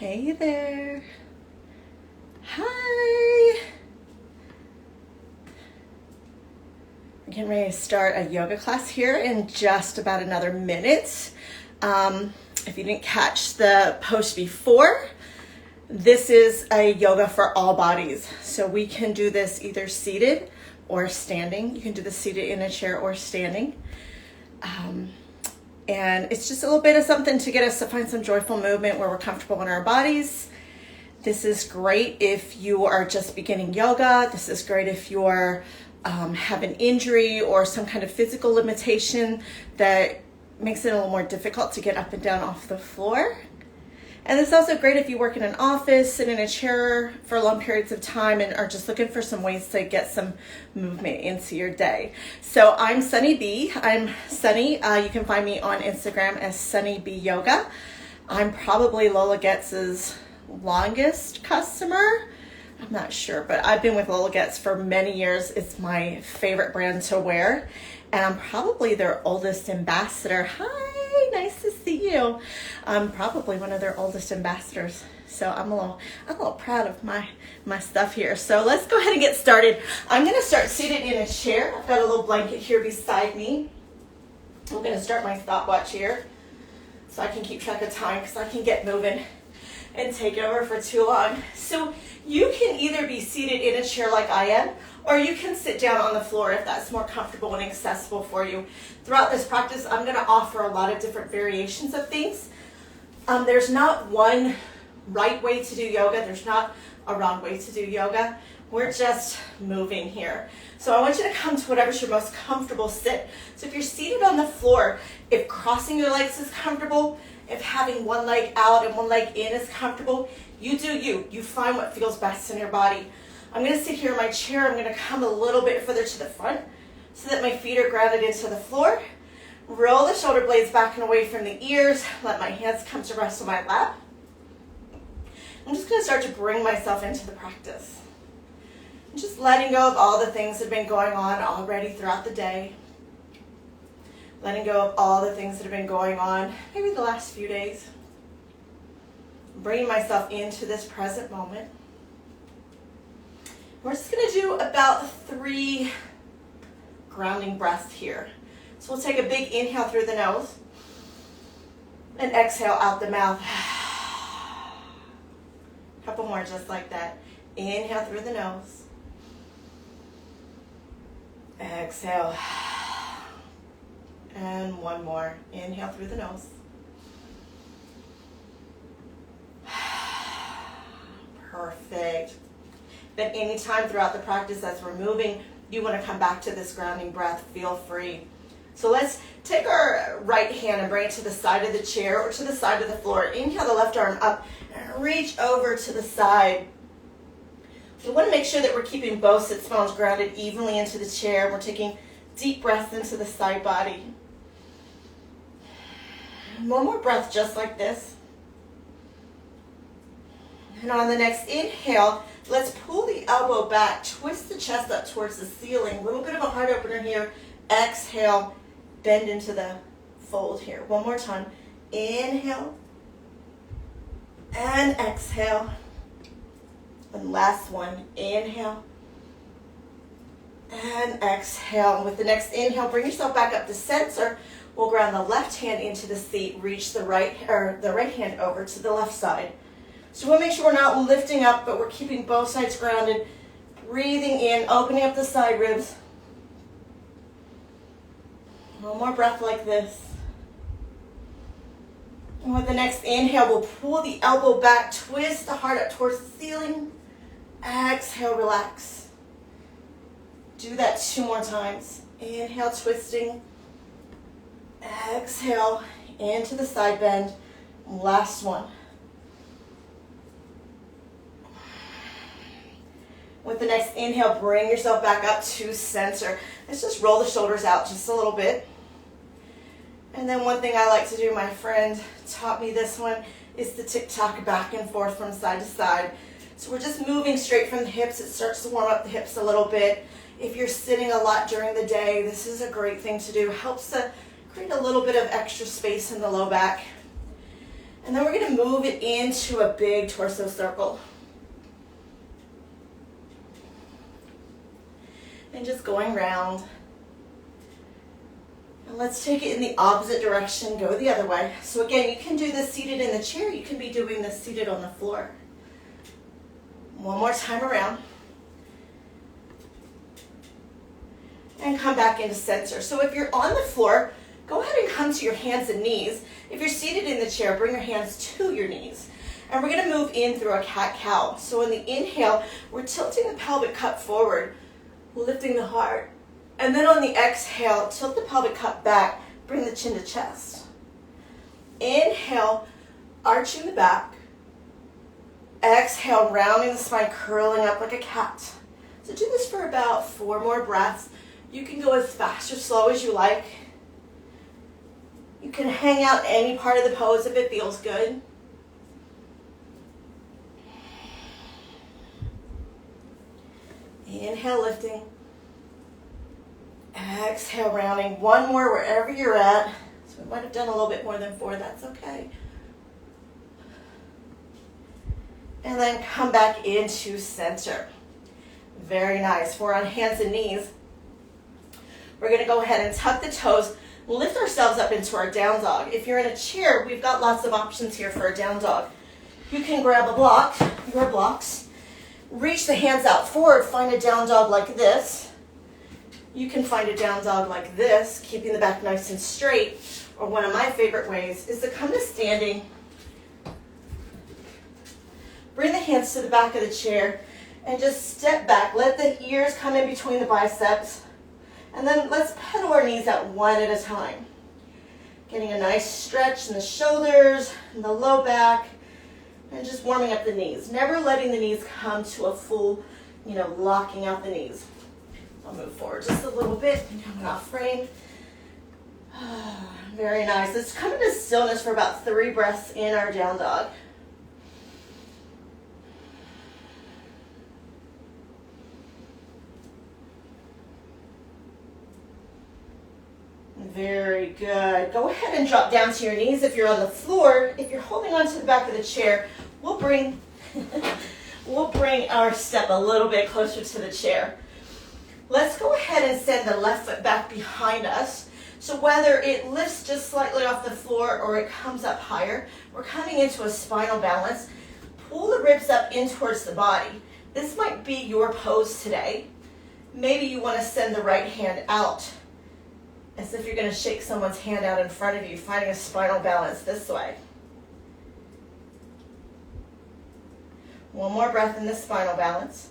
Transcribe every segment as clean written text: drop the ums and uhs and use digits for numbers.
Hey there. Hi. We're getting ready to start a yoga class here in just about another minute. If you didn't catch the post before, this is a yoga for all bodies. So we can do this either seated or standing. You can do this seated in a chair or standing. And it's just a little bit of something to get us to find some joyful movement where we're comfortable in our bodies. This is great if you are just beginning yoga. This is great if you have an injury or some kind of physical limitation that makes it a little more difficult to get up and down off the floor. And it's also great if you work in an office, sit in a chair for long periods of time and are just looking for some ways to get some movement into your day. So I'm Sunny B. I'm Sunny. You can find me on Instagram as Sunny B Yoga. I'm probably Lola Getz's longest customer. I'm not sure, but I've been with Lola Getz for many years. It's my favorite brand to wear. And I'm probably their oldest ambassador. Hi, nice to see you. I'm probably one of their oldest ambassadors. So I'm a little proud of my stuff here. So let's go ahead and get started. I'm gonna start seated in a chair. I've got a little blanket here beside me. I'm gonna start my stopwatch here so I can keep track of time because I can get moving and take over for too long. So you can either be seated in a chair like I am, or you can sit down on the floor if that's more comfortable and accessible for you. Throughout this practice, I'm going to offer a lot of different variations of things. There's not one right way to do yoga. There's not a wrong way to do yoga. We're just moving here. So I want you to come to whatever's your most comfortable sit. So if you're seated on the floor, if crossing your legs is comfortable, if having one leg out and one leg in is comfortable, you do you. You find what feels best in your body. I'm going to sit here in my chair. I'm going to come a little bit further to the front so that my feet are grounded into the floor. Roll the shoulder blades back and away from the ears. Let my hands come to rest on my lap. I'm just going to start to bring myself into the practice. I'm just letting go of all the things that have been going on already throughout the day. Letting go of all the things that have been going on, maybe the last few days. Bringing myself into this present moment. We're just going to do about 3 grounding breaths here. So we'll take a big inhale through the nose and exhale out the mouth. A couple more just like that. Inhale through the nose. Exhale. And one more. Inhale through the nose. Perfect. Then anytime throughout the practice as we're moving, you want to come back to this grounding breath, feel free. So let's take our right hand and bring it to the side of the chair or to the side of the floor. Inhale the left arm up and reach over to the side. We want to make sure that we're keeping both sits bones grounded evenly into the chair. We're taking deep breaths into the side body. One more breath just like this. And on the next inhale, let's pull the elbow back, twist the chest up towards the ceiling. A little bit of a heart opener here. Exhale, bend into the fold here. One more time. Inhale and exhale. And last one. Inhale and exhale. And with the next inhale, bring yourself back up to center. We'll ground the left hand into the seat. Reach the right hand over to the left side. So we'll make sure we're not lifting up, but we're keeping both sides grounded. Breathing in, opening up the side ribs. One more breath like this. And with the next inhale, we'll pull the elbow back, twist the heart up towards the ceiling. Exhale, relax. Do that 2 more times. Inhale, twisting. Exhale, into the side bend. Last one. With the next inhale, bring yourself back up to center. Let's just roll the shoulders out just a little bit. And then one thing I like to do, my friend taught me this one, is to tick-tock back and forth from side to side. So we're just moving straight from the hips. It starts to warm up the hips a little bit. If you're sitting a lot during the day, this is a great thing to do. Helps to create a little bit of extra space in the low back. And then we're going to move it into a big torso circle. And just going round. And let's take it in the opposite direction, go the other way. So again, you can do this seated in the chair, you can be doing this seated on the floor. One more time around. And come back into center. So if you're on the floor, go ahead and come to your hands and knees. If you're seated in the chair, bring your hands to your knees. And we're going to move in through a cat-cow. So in the inhale, we're tilting the pelvic cup forward, lifting the heart. And then on the exhale, tilt the pelvic cup back, bring the chin to chest. Inhale, arching the back. Exhale, rounding the spine, curling up like a cat. So do this for about 4 more breaths. You can go as fast or slow as you like. You can hang out any part of the pose if it feels good. Inhale, lifting. Exhale, rounding. 1 more wherever you're at. So we might have done a little bit more than 4, that's okay. And then come back into center. Very nice. We're on hands and knees. We're going to go ahead and tuck the toes, lift ourselves up into our down dog. If you're in a chair, we've got lots of options here for a down dog. You can grab a block, your blocks, reach the hands out forward, find a down dog like this. You can find a down dog like this, keeping the back nice and straight. Or one of my favorite ways is to come to standing. Bring the hands to the back of the chair and just step back. Let the ears come in between the biceps. And then let's pedal our knees out one at a time. Getting a nice stretch in the shoulders and the low back, and just warming up the knees. Never letting the knees come to a full, locking out the knees. I'll move forward just a little bit and coming off frame. Very nice. Let's come into stillness for about 3 breaths in our down dog. Very good. Go ahead and drop down to your knees if you're on the floor. If you're holding on to the back of the chair, we'll bring our step a little bit closer to the chair. Let's go ahead and send the left foot back behind us. So whether it lifts just slightly off the floor or it comes up higher, we're coming into a spinal balance. Pull the ribs up in towards the body. This might be your pose today. Maybe you want to send the right hand out, as if you're going to shake someone's hand out in front of you, finding a spinal balance this way. 1 more breath in this spinal balance.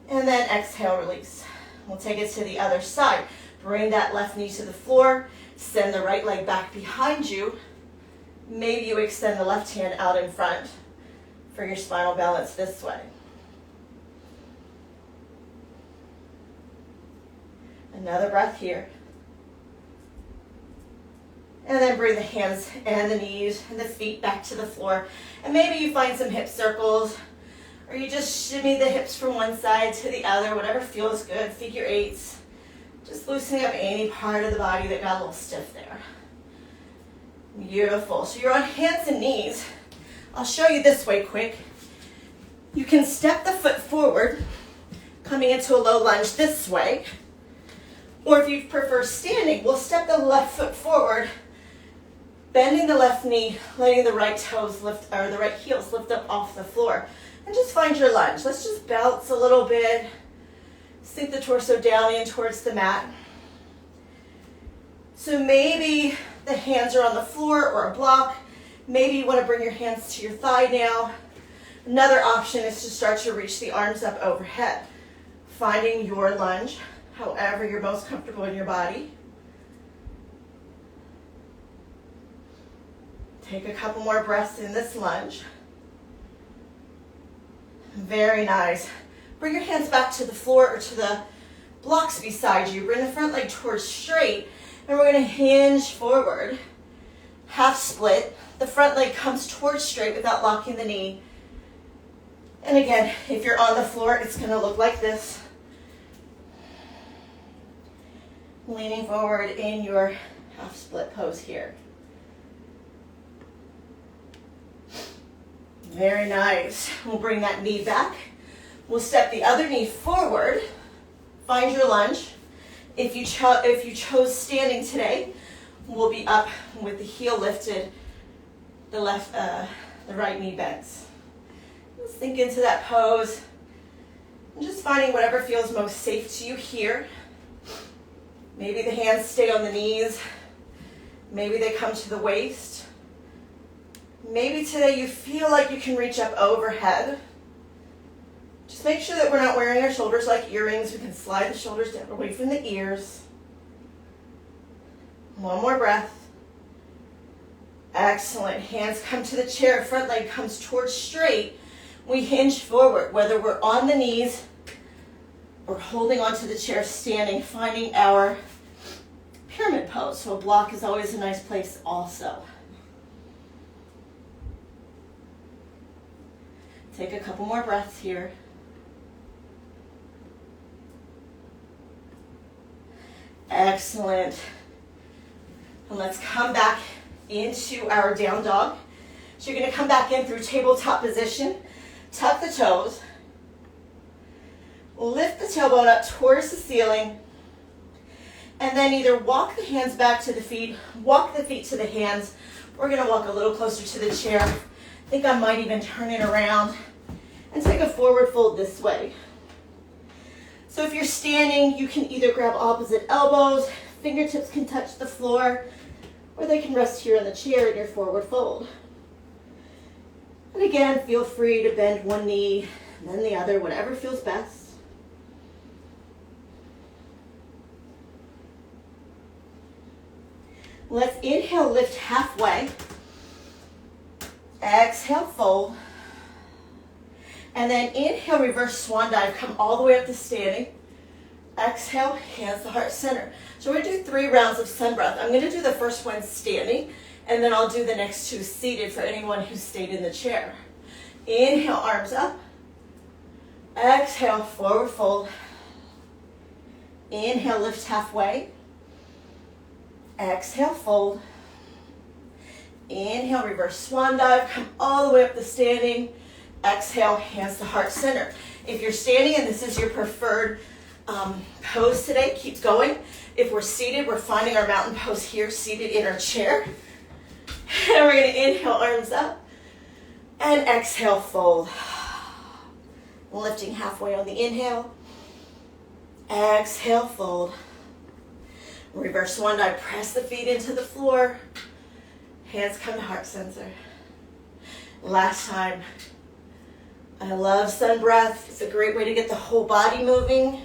And then exhale, release. We'll take it to the other side. Bring that left knee to the floor. Send the right leg back behind you. Maybe you extend the left hand out in front for your spinal balance this way. Another breath here. And then bring the hands and the knees and the feet back to the floor. And maybe you find some hip circles, or you just shimmy the hips from one side to the other, whatever feels good, figure 8s. Just loosening up any part of the body that got a little stiff there. Beautiful. So you're on hands and knees. I'll show you this way quick. You can step the foot forward, coming into a low lunge this way. Or if you prefer standing, we'll step the left foot forward, bending the left knee, letting the right toes lift, or the right heels lift up off the floor. And just find your lunge. Let's just bounce a little bit. Sink the torso down in towards the mat. So maybe the hands are on the floor or a block. Maybe you want to bring your hands to your thigh now. Another option is to start to reach the arms up overhead. Finding your lunge, however you're most comfortable in your body. Take a couple more breaths in this lunge. Very nice. Bring your hands back to the floor or to the blocks beside you. Bring the front leg towards straight, and we're going to hinge forward. Half split. The front leg comes towards straight without locking the knee. And again, if you're on the floor, it's going to look like this. Leaning forward in your half split pose here. Very nice. We'll bring that knee back. We'll step the other knee forward. Find your lunge. If you chose standing today, we'll be up with the heel lifted, the right knee bends. Let's sink into that pose. And just finding whatever feels most safe to you here. Maybe the hands stay on the knees. Maybe they come to the waist. Maybe today you feel like you can reach up overhead. Just make sure that we're not wearing our shoulders like earrings. We can slide the shoulders down away from the ears. One more breath. Excellent. Hands come to the chair. Front leg comes towards straight. We hinge forward, whether we're on the knees or holding onto the chair standing, finding our pyramid pose. So a block is always a nice place also. Take a couple more breaths here. Excellent. And let's come back into our down dog. So you're going to come back in through tabletop position. Tuck the toes. Lift the tailbone up towards the ceiling. And then either walk the hands back to the feet, walk the feet to the hands. We're going to walk a little closer to the chair. I think I might even turn it around and take a forward fold this way. So if you're standing, you can either grab opposite elbows, fingertips can touch the floor, or they can rest here in the chair in your forward fold. And again, feel free to bend one knee and then the other, whatever feels best. Let's inhale, lift halfway. Exhale, fold. And then inhale, reverse swan dive. Come all the way up to standing. Exhale, hands to heart center. So we're going to do 3 rounds of sun breath. I'm going to do the first one standing, and then I'll do the next 2 seated for anyone who stayed in the chair. Inhale, arms up. Exhale, forward fold. Inhale, lift halfway. Exhale, fold. Inhale, reverse swan dive. Come all the way up to standing. Exhale, hands to heart center. If you're standing and this is your preferred pose today, keep going. If we're seated, we're finding our mountain pose here, seated in our chair. And we're going to inhale, arms up. And exhale, fold. Lifting halfway on the inhale. Exhale, fold. Reverse swan dive, press the feet into the floor. Hands come to heart center. Last time. I love sun breath. It's a great way to get the whole body moving.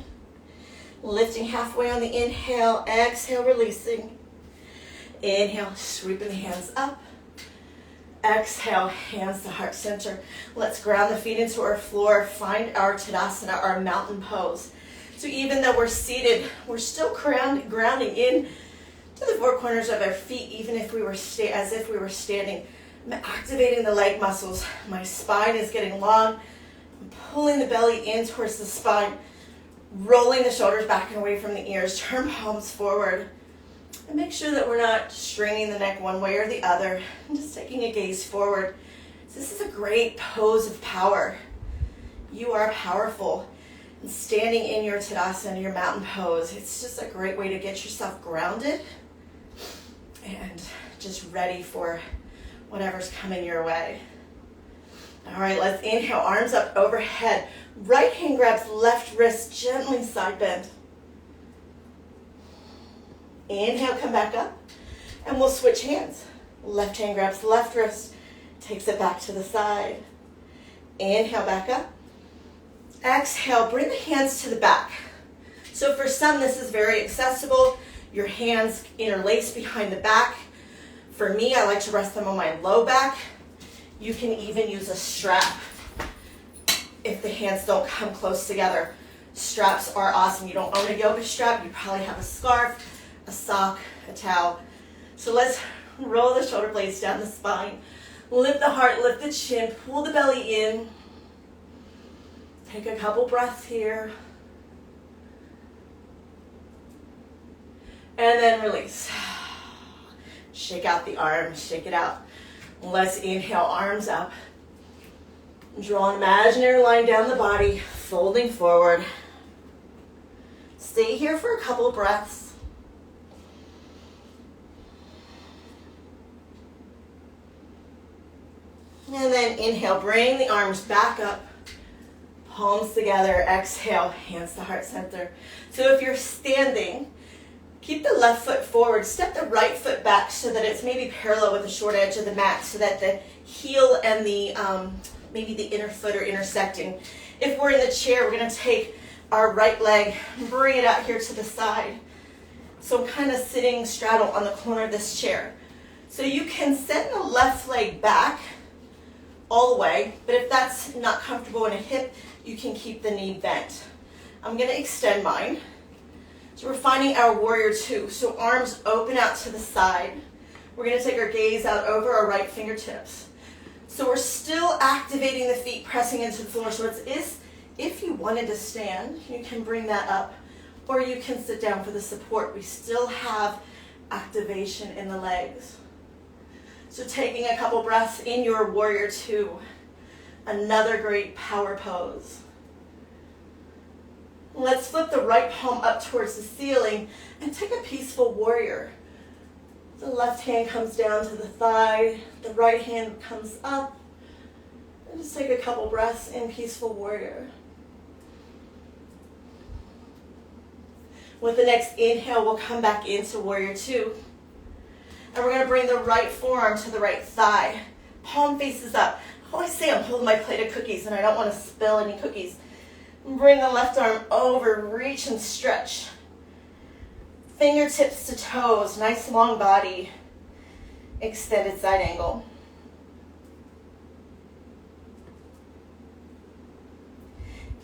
Lifting halfway on the inhale, exhale, releasing. Inhale, sweeping the hands up. Exhale, hands to heart center. Let's ground the feet into our floor. Find our Tadasana, our mountain pose. So even though we're seated, we're still grounding in to the 4 corners of our feet, even if we were as if we were standing. I'm activating the leg muscles. My spine is getting long. I'm pulling the belly in towards the spine, rolling the shoulders back and away from the ears. Turn palms forward. And make sure that we're not stringing the neck one way or the other. I'm just taking a gaze forward. So this is a great pose of power. You are powerful. And standing in your Tadasana, your mountain pose, it's just a great way to get yourself grounded and just ready for whatever's coming your way. All right, let's inhale, arms up overhead. Right hand grabs left wrist, gently side bend. Inhale, come back up, and we'll switch hands. Left hand grabs left wrist, takes it back to the side. Inhale, back up. Exhale, bring the hands to the back. So for some, this is very accessible. Your hands interlace behind the back. For me, I like to rest them on my low back. You can even use a strap if the hands don't come close together. Straps are awesome. You don't own a yoga strap. You probably have a scarf, a sock, a towel. So let's roll the shoulder blades down the spine. Lift the heart, lift the chin, pull the belly in. Take a couple breaths here. And then release. Shake out the arms, shake it out. Let's inhale, arms up. Draw an imaginary line down the body, folding forward. Stay here for a couple breaths. And then inhale, bring the arms back up, palms together. Exhale, hands to heart center. So if you're standing, keep the left foot forward, step the right foot back so that it's maybe parallel with the short edge of the mat so that the heel and the maybe the inner foot are intersecting. If we're in the chair, we're going to take our right leg, bring it out here to the side. So I'm kind of sitting straddle on the corner of this chair. So you can send the left leg back all the way, but if that's not comfortable in a hip, you can keep the knee bent. I'm going to extend mine. So we're finding our warrior two. So arms open out to the side. We're going to take our gaze out over our right fingertips. So we're still activating the feet, pressing into the floor. So if you wanted to stand, you can bring that up, or you can sit down for the support. We still have activation in the legs. So taking a couple breaths in your warrior two, another great power pose. Let's flip the right palm up towards the ceiling and take a peaceful warrior. The left hand comes down to the thigh, the right hand comes up. And just take a couple breaths in peaceful warrior. With the next inhale, we'll come back into warrior two. And we're going to bring the right forearm to the right thigh. Palm faces up. I always say I'm holding my plate of cookies and I don't want to spill any cookies. Bring the left arm over, reach and stretch. Fingertips to toes, nice long body. Extended side angle.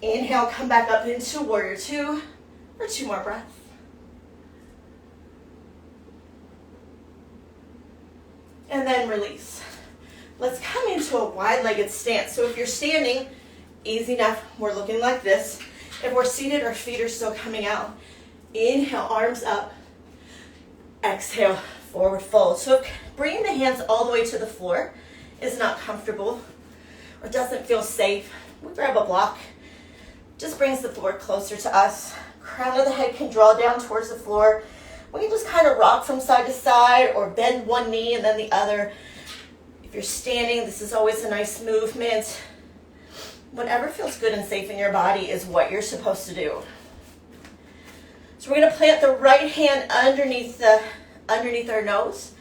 Inhale, come back up into warrior two for 2 more breaths. And then release. Let's come into a wide-legged stance. So if you're standing, easy enough, we're looking like this. If we're seated, our feet are still coming out. Inhale, arms up. Exhale, forward fold. So bringing the hands all the way to the floor is not comfortable or doesn't feel safe. We grab a block. Just brings the floor closer to us. Crown of the head can draw down towards the floor. We can just kind of rock from side to side or bend one knee and then the other. If you're standing, this is always a nice movement. Whatever feels good and safe in your body is what you're supposed to do. So we're going to plant the right hand underneath our nose.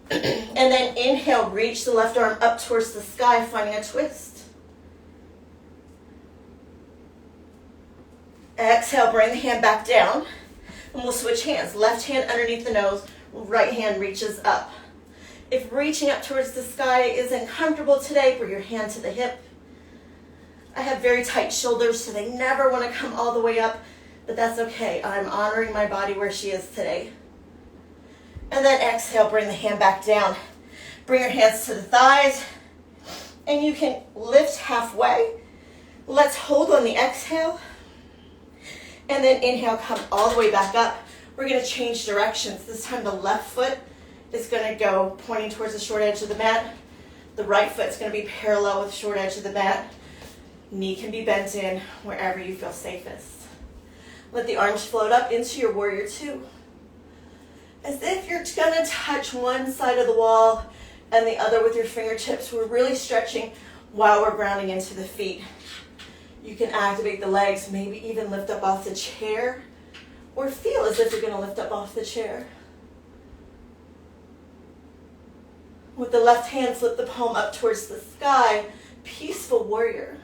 And then inhale, reach the left arm up towards the sky, finding a twist. Exhale, bring the hand back down. And we'll switch hands. Left hand underneath the nose, right hand reaches up. If reaching up towards the sky isn't comfortable today, bring your hand to the hip. I have very tight shoulders, so they never want to come all the way up, but that's okay. I'm honoring my body where she is today. And then exhale, bring the hand back down. Bring your hands to the thighs, and you can lift halfway. Let's hold on the exhale, and then inhale, come all the way back up. We're going to change directions. This time the left foot is going to go pointing towards the short edge of the mat. The right foot is going to be parallel with the short edge of the mat. Knee can be bent in wherever you feel safest. Let the arms float up into your warrior two. As if you're going to touch one side of the wall and the other with your fingertips. We're really stretching while we're grounding into the feet. You can activate the legs, maybe even lift up off the chair, or feel as if you're going to lift up off the chair. With the left hand, flip the palm up towards the sky, peaceful warrior.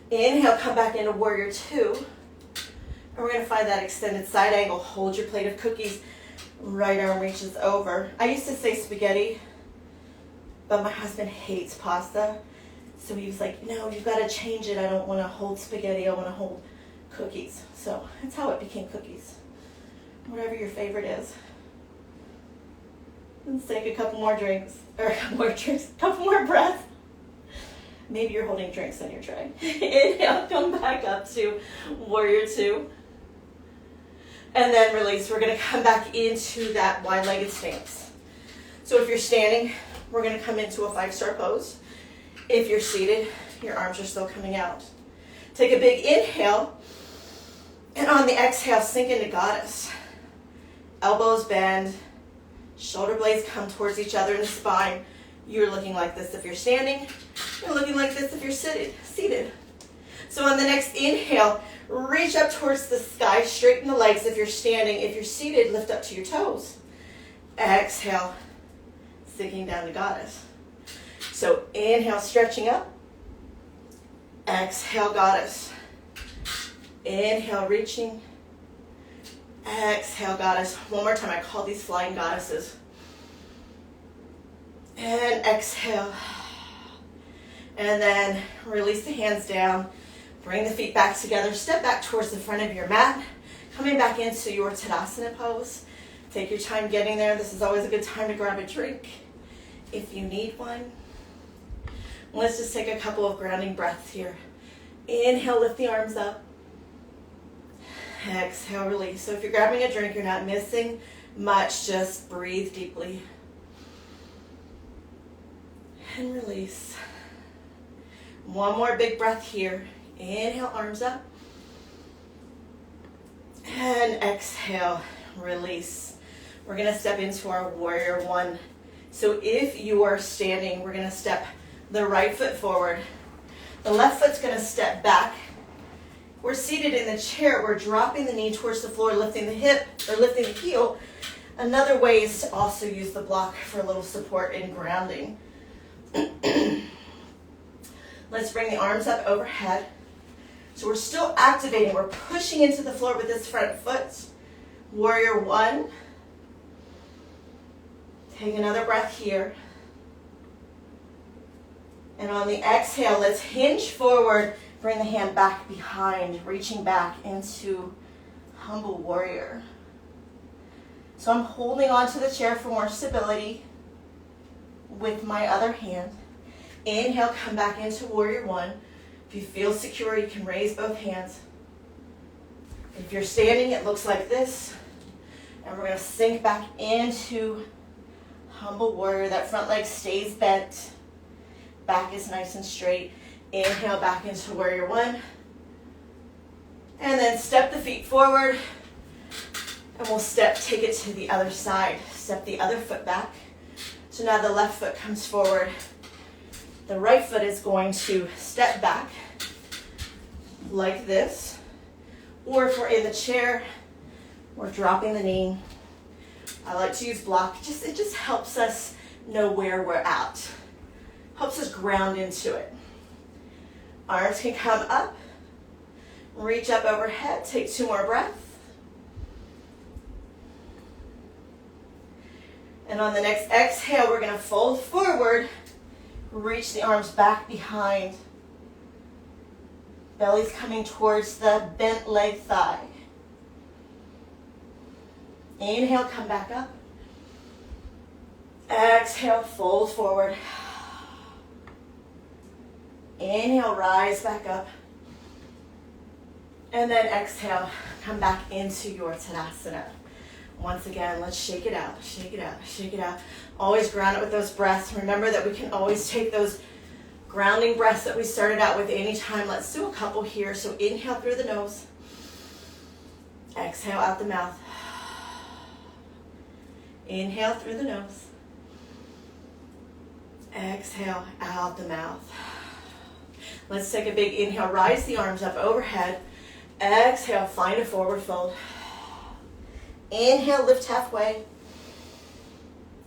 Inhale, come back into warrior two. And we're going to find that extended side angle. Hold your plate of cookies. Right arm reaches over. I used to say spaghetti, but my husband hates pasta. So he was like, no, you've got to change it. I don't want to hold spaghetti. I want to hold cookies. So that's how it became cookies. Whatever your favorite is. Let's take a couple more breaths. Couple more breaths. Maybe you're holding drinks on your tray. Inhale, come back up to warrior two. And then release. We're going to come back into that wide-legged stance. So if you're standing, we're going to come into a 5-star pose. If you're seated, your arms are still coming out. Take a big inhale. And on the exhale, sink into goddess. Elbows bend. Shoulder blades come towards each other in the spine. You're looking like this if you're standing. You're looking like this if you're seated. So on the next inhale, reach up towards the sky, straighten the legs if you're standing. If you're seated, lift up to your toes. Exhale, sinking down to goddess. So inhale, stretching up. Exhale, goddess. Inhale, reaching. Exhale, goddess. One more time, I call these flying goddesses. And exhale. And then release the hands down. Bring the feet back together. Step back towards the front of your mat. Coming back into your Tadasana pose. Take your time getting there. This is always a good time to grab a drink if you need one. Let's just take a couple of grounding breaths here. Inhale, lift the arms up. Exhale, release. So if you're grabbing a drink, you're not missing much. Just breathe deeply. And release. One more big breath here. Inhale, arms up. And exhale, release. We're going to step into our warrior one. So if you are standing, we're going to step the right foot forward. The left foot's going to step back. We're seated in the chair. We're dropping the knee towards the floor, lifting the hip or lifting the heel. Another way is to also use the block for a little support and grounding. Let's bring the arms up overhead. So we're still activating. We're pushing into the floor with this front foot. Warrior one. Take another breath here. And on the exhale, let's hinge forward. Bring the hand back behind, reaching back into humble warrior. So I'm holding onto the chair for more stability with my other hand. Inhale, come back into warrior one. If you feel secure, you can raise both hands. If you're standing, it looks like this. And we're going to sink back into humble warrior. That front leg stays bent. Back is nice and straight. Inhale back into warrior one. And then step the feet forward. And we'll take it to the other side. Step the other foot back. So now the left foot comes forward. The right foot is going to step back like this. Or if we're in the chair, we're dropping the knee. I like to use block. It just helps us know where we're at. Helps us ground into it. Arms can come up. Reach up overhead. Take 2 more breaths. And on the next exhale, we're going to fold forward. Reach the arms back behind. Belly's coming towards the bent leg thigh. Inhale, come back up. Exhale, fold forward. Inhale, rise back up. And then exhale, come back into your Tadasana. Once again, let's shake it out, shake it out, shake it out. Always ground it with those breaths. Remember that we can always take those grounding breaths that we started out with anytime. Let's do a couple here. So inhale through the nose. Exhale out the mouth. Inhale through the nose. Exhale out the mouth. Let's take a big inhale. Rise the arms up overhead. Exhale, find a forward fold. Inhale, lift halfway.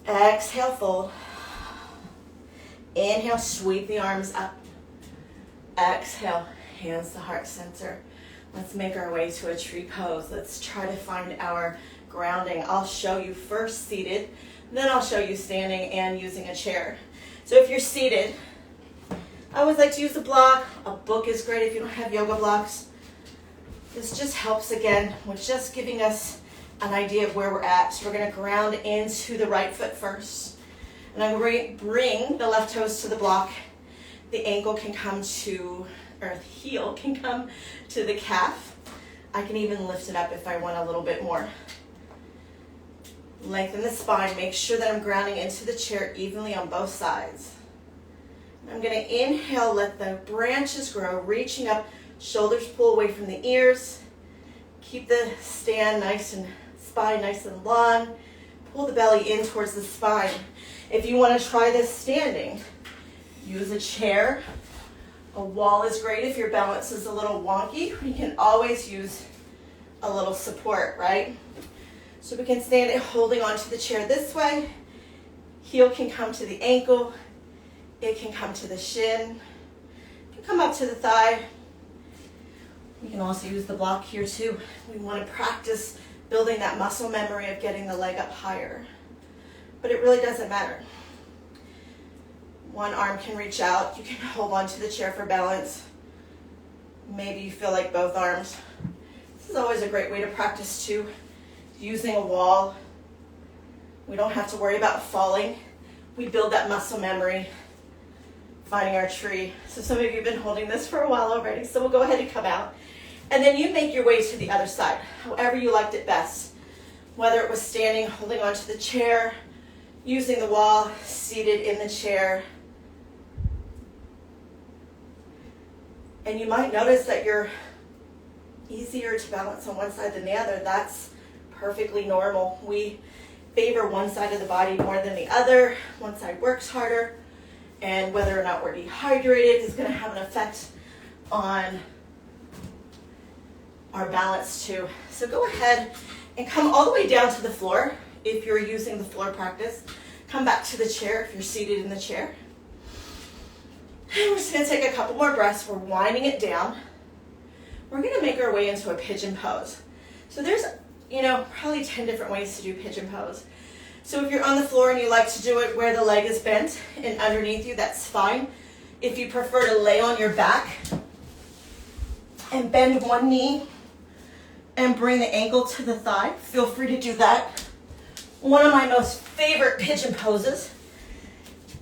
Exhale, fold. Inhale, sweep the arms up. Exhale, hands to heart center. Let's make our way to a tree pose. Let's try to find our grounding. I'll show you first seated, then I'll show you standing and using a chair. So if you're seated, I always like to use a block. A book is great if you don't have yoga blocks. This just helps again with just giving us an idea of where we're at. So we're going to ground into the right foot first. And I'm going to bring the left toes to the block. The ankle can come to, or the heel can come to the calf. I can even lift it up if I want a little bit more. Lengthen the spine. Make sure that I'm grounding into the chair evenly on both sides. I'm going to inhale, let the branches grow, reaching up, shoulders pull away from the ears. Keep the stand nice and spine nice and long. Pull the belly in towards the spine. If you want to try this standing, use a chair. A wall is great if your balance is a little wonky. You can always use a little support, right? So we can stand it holding onto the chair this way. Heel can come to the ankle. It can come to the shin. It can come up to the thigh. You can also use the block here too. We want to practice building that muscle memory of getting the leg up higher. But it really doesn't matter. One arm can reach out. You can hold onto the chair for balance. Maybe you feel like both arms. This is always a great way to practice too. Using a wall. We don't have to worry about falling. We build that muscle memory. Finding our tree. So some of you have been holding this for a while already. So we'll go ahead and come out. And then you make your way to the other side, however you liked it best. Whether it was standing, holding onto the chair, using the wall, seated in the chair. And you might notice that you're easier to balance on one side than the other. That's perfectly normal. We favor one side of the body more than the other. One side works harder. And whether or not we're dehydrated is going to have an effect on our balance too. So go ahead and come all the way down to the floor if you're using the floor practice. Come back to the chair if you're seated in the chair. And we're just going to take a couple more breaths. We're winding it down. We're going to make our way into a pigeon pose. So there's, probably 10 different ways to do pigeon pose. So if you're on the floor and you like to do it where the leg is bent and underneath you, that's fine. If you prefer to lay on your back and bend one knee and bring the ankle to the thigh, feel free to do that. One of my most favorite pigeon poses,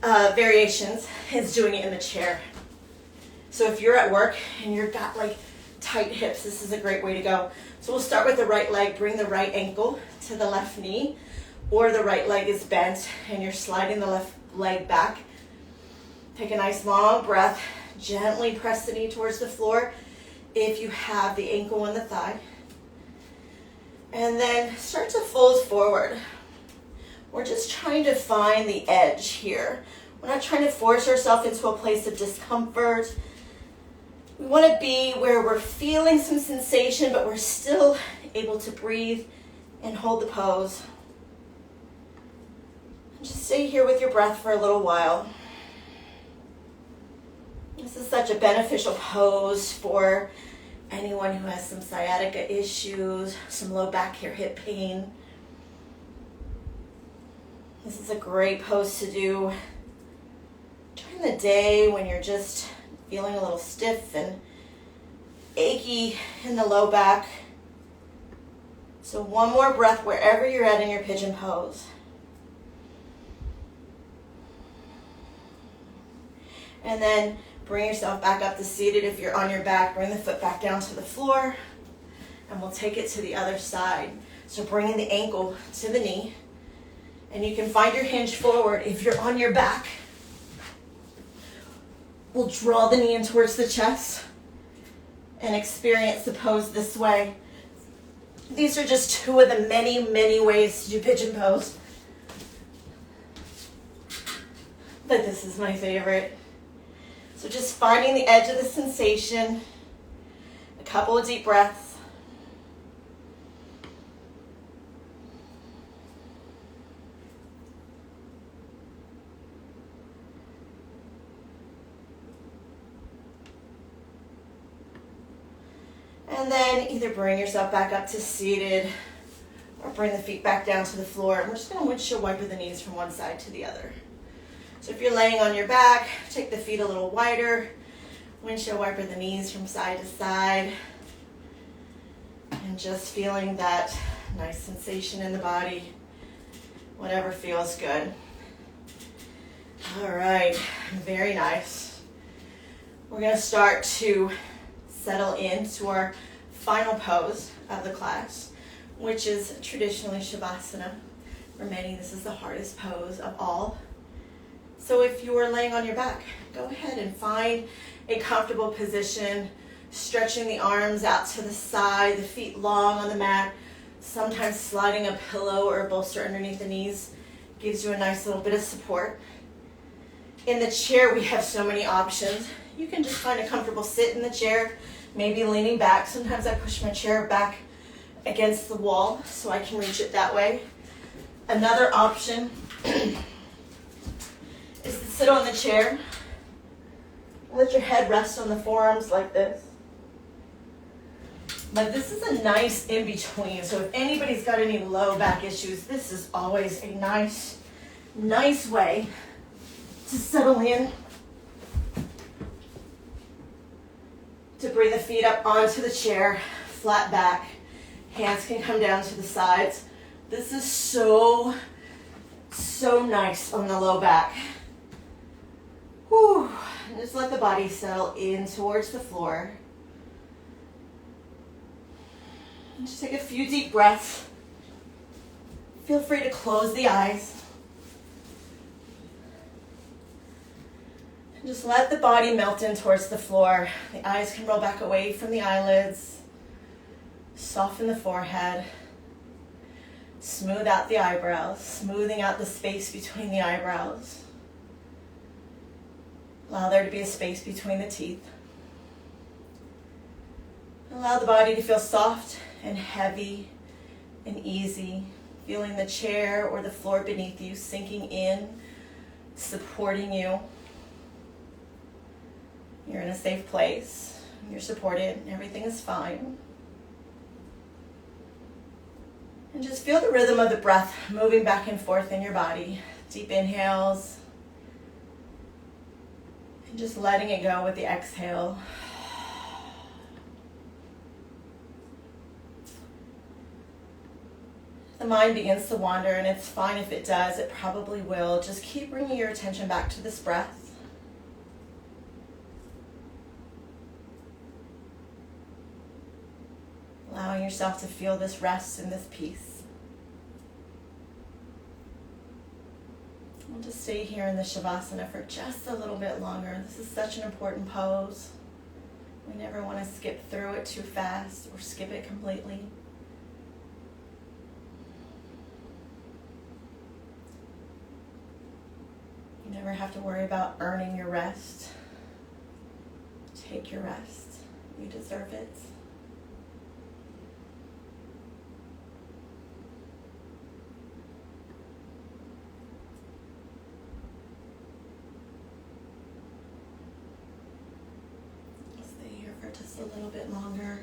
variations, is doing it in the chair. So if you're at work and you've got like tight hips, this is a great way to go. So we'll start with the right leg, bring the right ankle to the left knee, or the right leg is bent and you're sliding the left leg back. Take a nice long breath, gently press the knee towards the floor if you have the ankle and the thigh. And then start to fold forward. We're just trying to find the edge here. We're not trying to force ourselves into a place of discomfort. We want to be where we're feeling some sensation, but we're still able to breathe and hold the pose. And just stay here with your breath for a little while. This is such a beneficial pose for anyone who has some sciatica issues, some low back here, hip pain. This is a great pose to do during the day when you're just feeling a little stiff and achy in the low back. So one more breath wherever you're at in your pigeon pose. And then bring yourself back up to seated. If you're on your back, bring the foot back down to the floor. And we'll take it to the other side. So bringing the ankle to the knee. And you can find your hinge forward. If you're on your back, we'll draw the knee in towards the chest and experience the pose this way. These are just two of the many, many ways to do pigeon pose. But this is my favorite. So just finding the edge of the sensation, a couple of deep breaths. And then either bring yourself back up to seated or bring the feet back down to the floor. And we're just going to windshield wiper the knees from one side to the other. So if you're laying on your back, take the feet a little wider. Windshield wiper the knees from side to side. And just feeling that nice sensation in the body. Whatever feels good. All right, very nice. We're going to start to settle into our final pose of the class, which is traditionally Savasana. For many, this is the hardest pose of all. So if you are laying on your back, go ahead and find a comfortable position, stretching the arms out to the side, the feet long on the mat, sometimes sliding a pillow or a bolster underneath the knees gives you a nice little bit of support. In the chair, we have so many options. You can just find a comfortable sit in the chair, maybe leaning back. Sometimes I push my chair back against the wall so I can reach it that way. Another option is to sit on the chair. Let your head rest on the forearms like this. But this is a nice in-between. So if anybody's got any low back issues, this is always a nice way to settle in. To bring the feet up onto the chair, flat back. Hands can come down to the sides. This is so nice on the low back. Whew. And just let the body settle in towards the floor. And just take a few deep breaths. Feel free to close the eyes. And just let the body melt in towards the floor. The eyes can roll back away from the eyelids. Soften the forehead. Smooth out the eyebrows, smoothing out the space between the eyebrows. Allow there to be a space between the teeth. Allow the body to feel soft and heavy and easy, feeling the chair or the floor beneath you sinking in, supporting you. You're in a safe place. You're supported. Everything is fine. And just feel the rhythm of the breath moving back and forth in your body. Deep inhales. And just letting it go with the exhale. The mind begins to wander, and it's fine if it does. It probably will. Just keep bringing your attention back to this breath. Allowing yourself to feel this rest and this peace. We'll just stay here in the Savasana for just a little bit longer. This is such an important pose. We never want to skip through it too fast or skip it completely. You never have to worry about earning your rest. Take your rest. You deserve it. Just a little bit longer.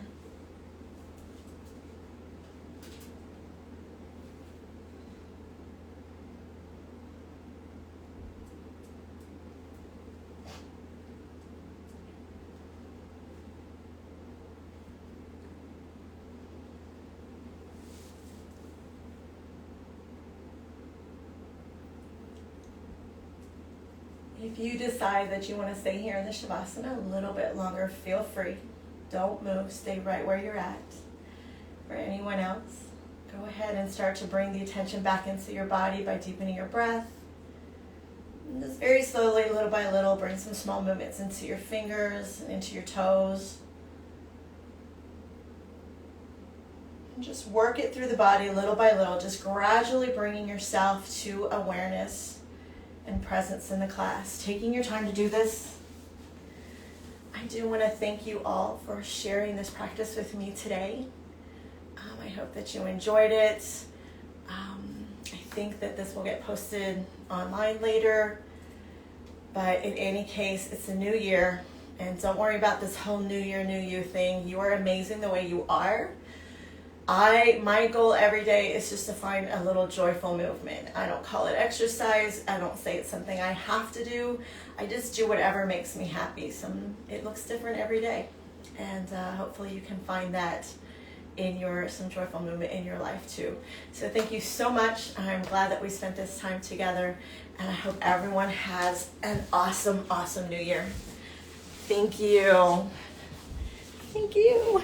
If you decide that you want to stay here in the Savasana a little bit longer, feel free. Don't move. Stay right where you're at. For anyone else, go ahead and start to bring the attention back into your body by deepening your breath. And just very slowly, little by little, bring some small movements into your fingers, into your toes. And just work it through the body little by little, just gradually bringing yourself to awareness and presence in the class. Taking your time to do this. I do want to thank you all for sharing this practice with me today. I hope that you enjoyed it. I think that this will get posted online later. But in any case, it's a new year. And don't worry about this whole new year, new you thing. You are amazing the way you are. My goal every day is just to find a little joyful movement. I don't call it exercise. I don't say it's something I have to do. I just do whatever makes me happy. It looks different every day. And hopefully you can find that in some joyful movement in your life too. So thank you so much. I'm glad that we spent this time together. And I hope everyone has an awesome, awesome new year. Thank you. Thank you.